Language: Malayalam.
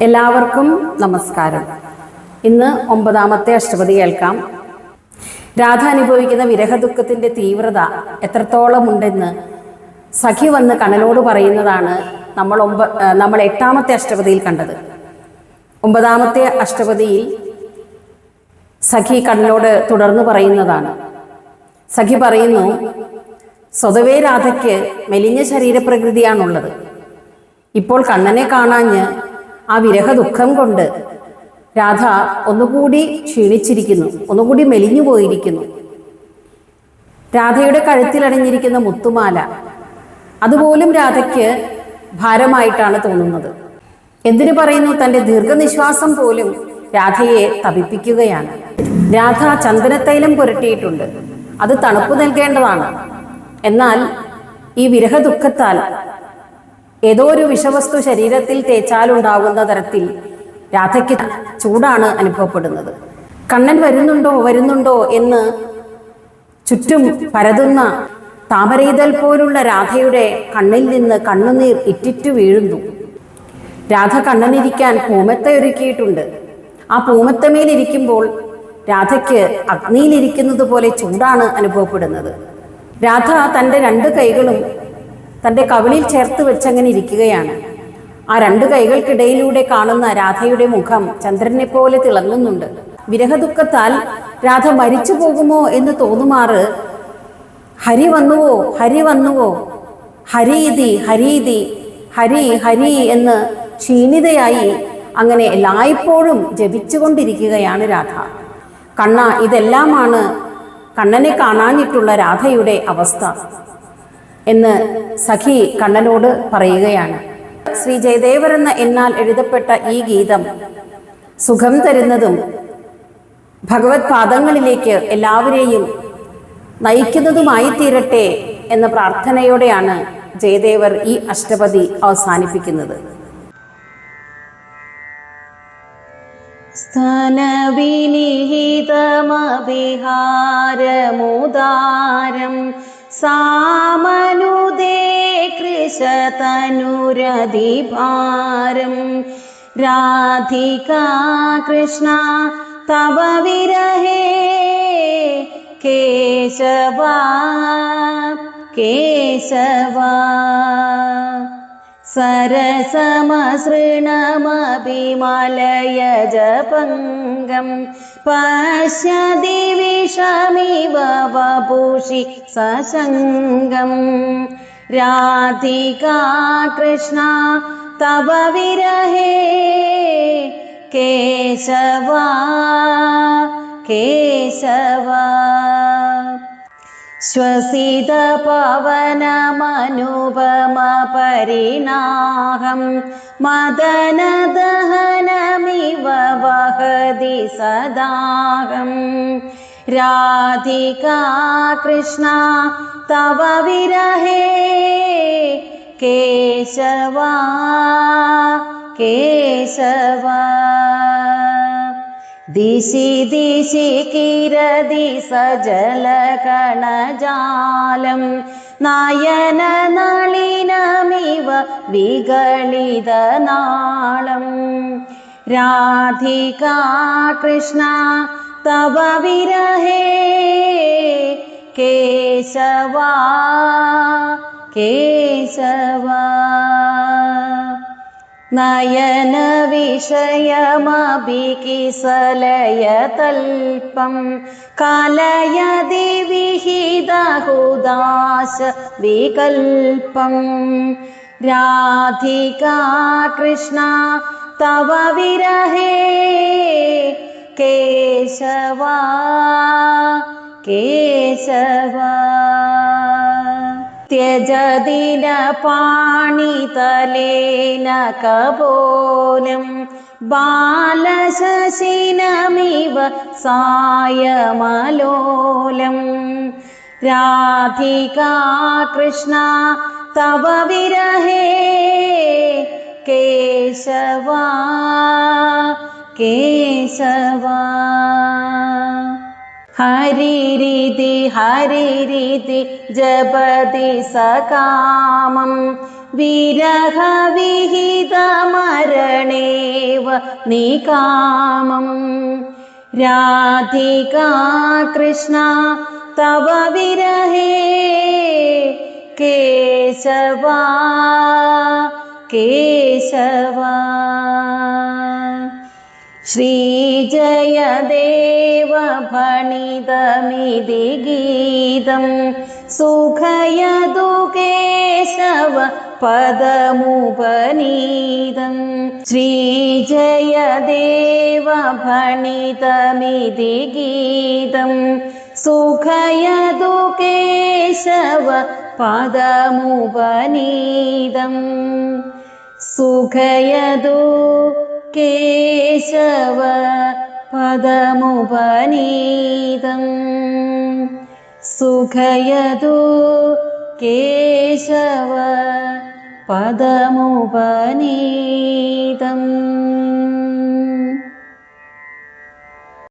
എല്ലാവർക്കും നമസ്കാരം. ഇന്ന് 9ാമത്തെ അഷ്ടപതി കേൾക്കാം. രാധ അനുഭവിക്കുന്ന വിരഹദുഃഖത്തിൻ്റെ തീവ്രത എത്രത്തോളം ഉണ്ടെന്ന് സഖി വന്ന് കണ്ണനോട് പറയുന്നതാണ് നമ്മൾ 8ാമത്തെ അഷ്ടപതിയിൽ കണ്ടത്. 9ാമത്തെ അഷ്ടപതിയിൽ സഖി കണ്ണനോട് തുടർന്ന് പറയുന്നതാണ്. സഖി പറയുന്നു, സ്വതവേ രാധയ്ക്ക് മെലിഞ്ഞ ശരീരപ്രകൃതിയാണുള്ളത്. ഇപ്പോൾ കണ്ണനെ കാണാഞ്ഞ് ആ വിരഹ ദുഃഖം കൊണ്ട് രാധ ഒന്നുകൂടി ക്ഷീണിച്ചിരിക്കുന്നു, ഒന്നുകൂടി മെലിഞ്ഞു പോയിരിക്കുന്നു. രാധയുടെ കഴുത്തിലണിഞ്ഞിരിക്കുന്ന മുത്തുമാല അതുപോലും രാധയ്ക്ക് ഭാരമായിട്ടാണ് തോന്നുന്നത്. എന്തിനു പറയുന്നു, തൻ്റെ ദീർഘനിശ്വാസം പോലും രാധയെ തപിപ്പിക്കുകയാണ്. രാധ ചന്ദനത്തൈലം പുരട്ടിയിട്ടുണ്ട്, അത് തണുപ്പ് നൽകേണ്ടതാണ്. എന്നാൽ ഈ വിരഹ ദുഃഖത്താൽ ഏതോ ഒരു വിഷവസ്തു ശരീരത്തിൽ തേച്ചാലുണ്ടാകുന്ന തരത്തിൽ രാധയ്ക്ക് ചൂടാണ് അനുഭവപ്പെടുന്നത്. കണ്ണൻ വരുന്നുണ്ടോ എന്ന് ചുറ്റും പരതുന്ന താമരയിതൽ പോലുള്ള രാധയുടെ കണ്ണിൽ നിന്ന് കണ്ണുനീർ ഇറ്റിറ്റു വീഴുന്നു. രാധ കണ്ണനിരിക്കാൻ പൂമെത്ത ഒരുക്കിയിട്ടുണ്ട്. ആ പൂമെത്തമേലിരിക്കുമ്പോൾ രാധയ്ക്ക് അഗ്നിയിലിരിക്കുന്നത് പോലെ ചൂടാണ് അനുഭവപ്പെടുന്നത്. രാധ തൻ്റെ 2 കൈകളും തൻ്റെ കവിളിൽ ചേർത്ത് വെച്ചങ്ങനെ ഇരിക്കുകയാണ്. ആ 2 കൈകൾക്കിടയിലൂടെ കാണുന്ന രാധയുടെ മുഖം ചന്ദ്രനെ പോലെ തിളങ്ങുന്നുണ്ട്. വിരഹദുഃഖത്താൽ രാധ മരിച്ചു പോകുമോ എന്ന് തോന്നുമാറ് ഹരി വന്നുവോ, ഹരി വന്നുവോ, ഹരീതി ഹരീതി, ഹരി ഹരി എന്ന് ക്ഷീണിതയായി അങ്ങനെ എല്ലായ്പ്പോഴും ജപിച്ചുകൊണ്ടിരിക്കുകയാണ് രാധ. കണ്ണ, ഇതെല്ലാമാണ് കണ്ണനെ കാണാനിട്ടുള്ള രാധയുടെ അവസ്ഥ എന്ന് സഖി കണ്ണനോട് പറയുകയാണ്. ശ്രീ ജയദേവർ എന്ന എന്നാൽ എഴുതപ്പെട്ട ഈ ഗീതം സുഖം തരുന്നതും ഭഗവത് പാദങ്ങളിലേക്ക് എല്ലാവരെയും നയിക്കുന്നതുമായി തീരട്ടെ എന്ന പ്രാർത്ഥനയോടെയാണ് ജയദേവർ ഈ അഷ്ടപതി അവസാനിപ്പിക്കുന്നത്. സ്ഥാനവിനിഹിതമവിഹാരമുദാരം സാമനുദേ കൃശതനുരധിഭാരം രാധികാ കൃഷ്ണ തവ വിരഹേ കേശവാ കേശവാ സരസമസൃണമഭിമലയജപംഗം പശ്യതി വിഷമിവ വപുഷി സശംഗം രാധികാ കൃഷ്ണ തവ വിരഹേ കേശവാ കേശവാ ശ്വസിത പവനമനുപമ പരിണാഹം മദനദഹനമിവ വഹതി സദാഹം രാധികാ കൃഷ്ണ തവ വിരഹേ കേശവാ കേശവാ ദിശി ദിശി കിരതി സജലകണജാലം നയന നളിനമിവ വിഗളിതനാളം രാധികാ കൃഷ്ണ തവ വിരഹേ കേശവാ കേശവാ നയന വിഷയമഭികിസലയതൽപം കലയതി വിഹിതഹുദാശ വികൽപം രാധികാ കൃഷ്ണ തവ വിരഹേ കേശവാ കേശവാ ത്യജദിന പാണിതലേന കപോലം ബാലശശിനമിവ സായമലോലം രാധികാ കൃഷ്ണ തവ വിരഹേ കേശവാ കേശവാ ഹരിരിതി ഹരിരിതി ജപതി സകാമം വിരഹവിഹിതമരണേ നികാമം രാധികാ കൃഷ്ണ തവ വിരഹേ കേശവാ കേശവാ ശ്രീജയദേവ ഭണിതമിതി ഗീതം സുഖയതു കേശവ പദമുപനീതം ശ്രീജയദേവ ഭണിതമിതി ഗീതം സുഖയതു കേശവ പദമുപനീതം സുഖയതു കേശവ പദമുപനീതം സുഖയതു കേശവ പദമുപനീതം